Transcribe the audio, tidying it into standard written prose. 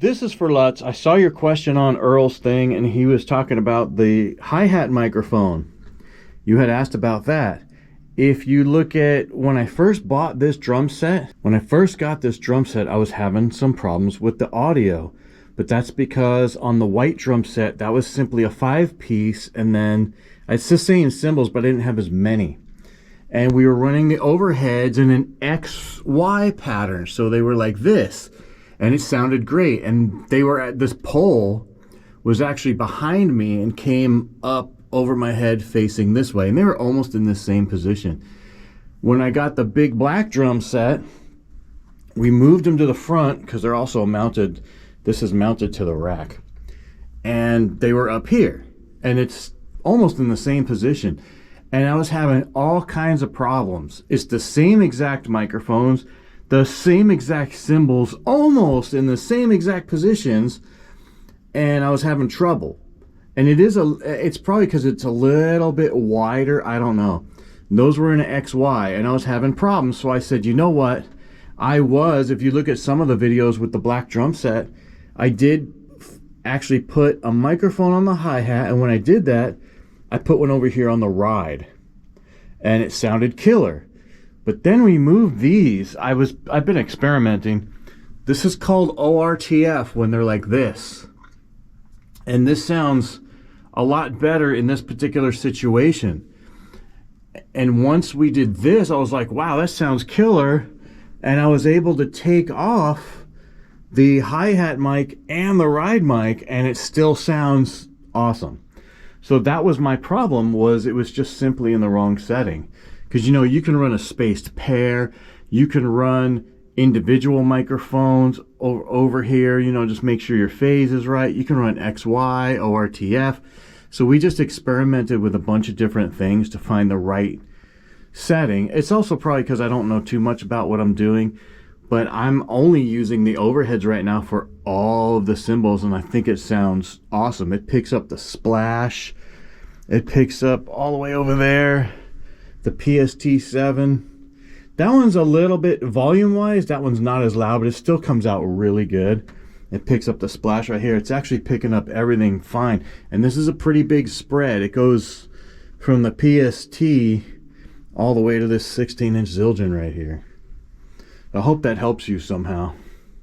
This is for Lutz. I saw your question on Earl's thing, and he was talking about the hi-hat microphone. You had asked about that. If you look at when I first bought this drum set, when I first got this drum set, I was having some problems with the audio. But that's because on the white drum set, that was simply a 5-piece, and then it's the same cymbals, but I didn't have as many. And we were running the overheads in an XY pattern, so they were like this. And it sounded great, and they were at this pole was actually behind me and came up over my head facing this way, and they were almost in the same position. When I got the big black drum set, we moved them to the front because they're also mounted. This is mounted to the rack, and they were up here, and it's almost in the same position, and I was having all kinds of problems. It's the same exact microphones, the same exact cymbals, almost in the same exact positions, and I was having trouble. And it's probably because it's a little bit wider, I don't know. Those were in an XY, and I was having problems, so I said, you know what? If you look at some of the videos with the black drum set, I did actually put a microphone on the hi-hat, and when I did that, I put one over here on the ride, and it sounded killer. But then we moved these. I've been experimenting. This is called ORTF when they're like this. And this sounds a lot better in this particular situation. And once we did this, I was like, wow, that sounds killer. And I was able to take off the hi-hat mic and the ride mic, and it still sounds awesome. So that was my problem, was it was just simply in the wrong setting. Because, you know, you can run a spaced pair, you can run individual microphones over here, you know, just make sure your phase is right. You can run XY, ORTF. So we just experimented with a bunch of different things to find the right setting. It's also probably because I don't know too much about what I'm doing, but I'm only using the overheads right now for all of the cymbals, and I think it sounds awesome. It picks up the splash. It picks up all the way over there. The PST7, that one's a little bit volume-wise, that one's not as loud, but it still comes out really good. It picks up the splash right here. It's actually picking up everything fine. And this is a pretty big spread. It goes from the PST all the way to this 16-inch Zildjian right here. I hope that helps you somehow.